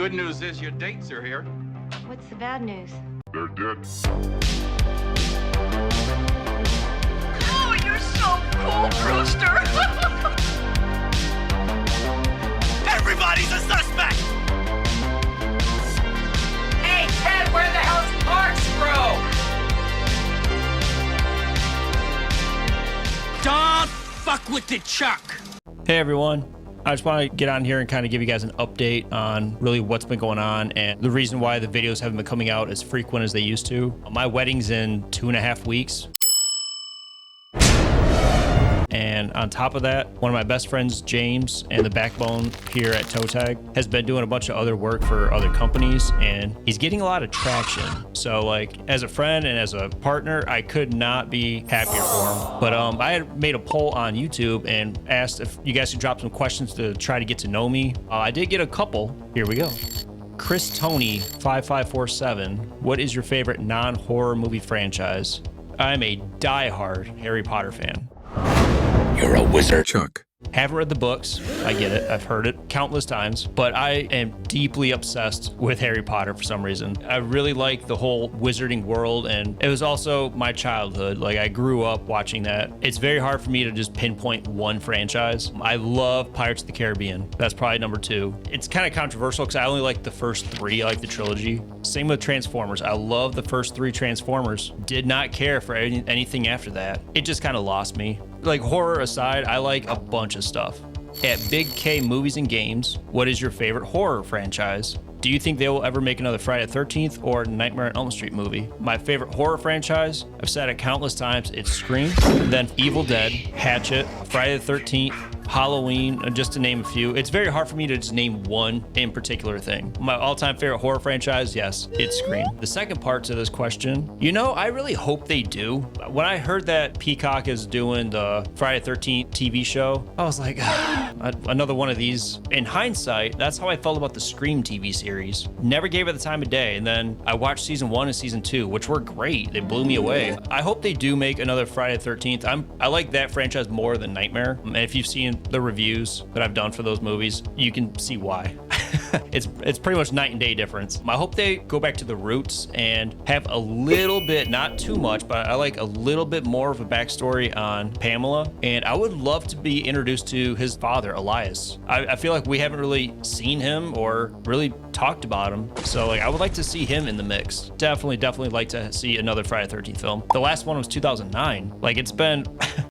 good news is your dates are here. What's the bad news? They're dead. Oh, you're so cool, Brewster. Everybody's a suspect! Hey, Ted, where the hell's Corkscrew? Don't fuck with the Chuck! Hey everyone, I just want to get on here and kind of give you guys an update on really what's been going on and the reason why the videos haven't been coming out as frequent as they used to. My wedding's in 2.5 weeks. And on top of that, one of my best friends, James, and the backbone here at Toe Tag, has been doing a bunch of other work for other companies, and he's getting a lot of traction. So, like, as a friend and as a partner, I could not be happier for him. But I had made a poll on YouTube and asked if you guys could drop some questions to try to get to know me. I did get a couple. Here we go. Chris Tony 5547. What is your favorite non-horror movie franchise? I'm a diehard Harry Potter fan. You're a wizard, Chuck. Haven't read the books. I get it. I've heard it countless times, but I am deeply obsessed with Harry Potter for some reason. I really like the whole wizarding world, and it was also my childhood. Like, I grew up watching that. It's very hard for me to just pinpoint one franchise. I love Pirates of the Caribbean. That's probably number 2. It's kind of controversial because I only like the first 3. I like the trilogy. Same with Transformers. I love the first 3 Transformers. Did not care for anything after that. It just kind of lost me. Like, horror aside, I like a bunch of stuff. At Big K Movies and Games, what is your favorite horror franchise? Do you think they will ever make another Friday the 13th or Nightmare on Elm Street movie? My favorite horror franchise, I've said it countless times, it's Scream, then Evil Dead, Hatchet, Friday the 13th, Halloween, just to name a few. It's very hard for me to just name one in particular thing. My all-time favorite horror franchise, yes, it's Scream. The second part to this question, you know, I really hope they do. When I heard that Peacock is doing the Friday the 13th TV show, I was like, another one of these. In hindsight, that's how I felt about the Scream TV series. Never gave it the time of day, and then I watched season 1 and season 2, which were great. They blew me away. I hope they do make another Friday the 13th. I like that franchise more than Nightmare. And if you've seen the reviews that I've done for those movies, you can see why. It's pretty much night and day difference. I hope they go back to the roots and have a little bit, not too much, but I like a little bit more of a backstory on Pamela. And I would love to be introduced to his father, Elias. I feel like we haven't really seen him or really talked about him. So, like, I would like to see him in the mix. Definitely like to see another Friday the 13th film. The last one was 2009. Like, it's been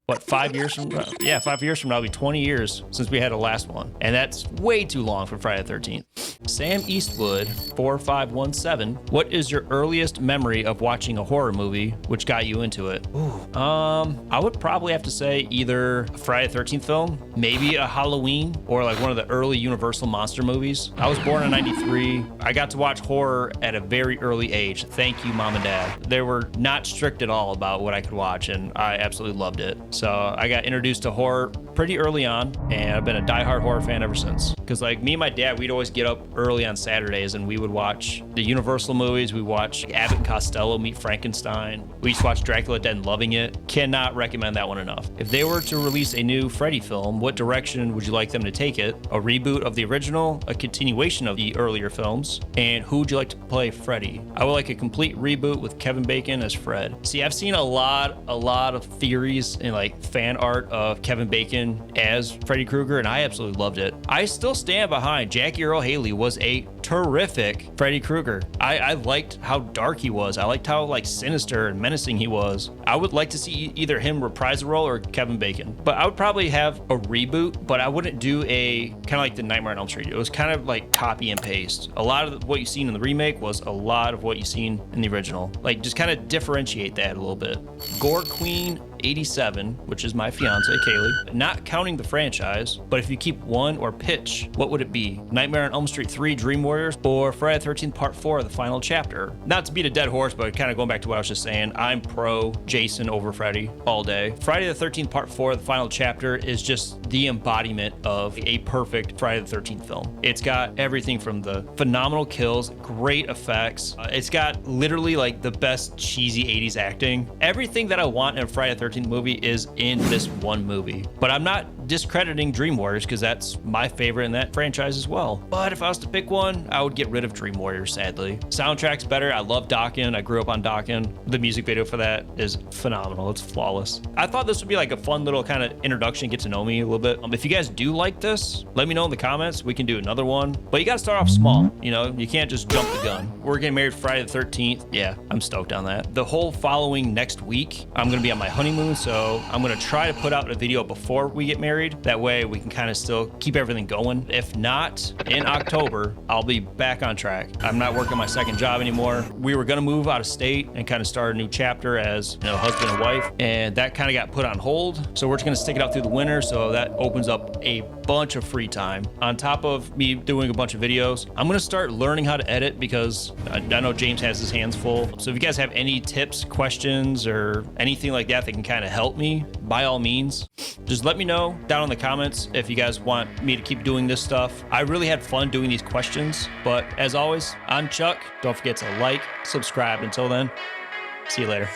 what, 5 years from now? Yeah, 5 years from now, it'll be 20 years since we had a last one. And that's way too long for Friday the 13th. Sam Eastwood, 4517. What is your earliest memory of watching a horror movie which got you into it? Ooh, I would probably have to say either a Friday the 13th film, maybe a Halloween, or like one of the early Universal monster movies. I was born in 93. I got to watch horror at a very early age. Thank you, Mom and Dad. They were not strict at all about what I could watch, and I absolutely loved it. So I got introduced to horror pretty early on, and I've been a diehard horror fan ever since. Because, like, me and my dad, we'd always get up early on Saturdays and we would watch the Universal movies. We watch Abbott and Costello Meet Frankenstein. We used to watch Dracula Dead and loving it. Cannot recommend that one enough. If they were to release a new Freddy film, what direction would you like them to take it? A reboot of the original, a continuation of the earlier films, and who would you like to play Freddy? I would like a complete reboot with Kevin Bacon as Fred. See, I've seen a lot of theories and like fan art of Kevin Bacon as Freddy Krueger, and I absolutely loved it. I still stand behind Jackie Earle Haley was a terrific Freddy Krueger. I liked how dark he was. I liked how like sinister and menacing he was. I would like to see either him reprise the role or Kevin Bacon. But I would probably have a reboot, but I wouldn't do a kind of like the Nightmare on Elm Street. It was kind of like copy and paste. A lot of what you've seen in the remake was a lot of what you've seen in the original. Like, just kind of differentiate that a little bit. Gore Queen 87, which is my fiance, Kaylee. Not counting the franchise, but if you keep one or pitch, what would it be? Nightmare on Elm Street 3, Dream Warriors, or Friday the 13th Part 4, the final chapter? Not to beat a dead horse, but kind of going back to what I was just saying, I'm pro Jason over Freddy all day. Friday the 13th Part 4, the final chapter, is just the embodiment of a perfect Friday the 13th film. It's got everything from the phenomenal kills, great effects. It's got literally like the best cheesy 80s acting. Everything that I want in a Friday the 13th movie is in this one movie. But I'm not discrediting Dream Warriors because that's my favorite in that franchise as well. But if I was to pick one, I would get rid of Dream Warriors, sadly. Soundtrack's better. I love Dokken. I grew up on Dokken. The music video for that is phenomenal. It's flawless. I thought this would be like a fun little kind of introduction, get to know me a little bit. If you guys do like this, let me know in the comments. We can do another one. But you got to start off small. You know, you can't just jump the gun. We're getting married Friday the 13th. Yeah, I'm stoked on that. The whole following next week, I'm going to be on my honeymoon. So I'm going to try to put out a video before we get married. That way we can kind of still keep everything going. If not, in October, I'll be back on track. I'm not working my second job anymore. We were going to move out of state and kind of start a new chapter as, you know, husband and wife. And that kind of got put on hold. So we're just going to stick it out through the winter. So that opens up a bunch of free time. On top of me doing a bunch of videos, I'm going to start learning how to edit because I know James has his hands full. So if you guys have any tips, questions, or anything like that can kind of help me, by all means, just let me know down in the comments if you guys want me to keep doing this stuff. I really had fun doing these questions, but as always, I'm Chuck. Don't forget to like, subscribe. Until then, see you later.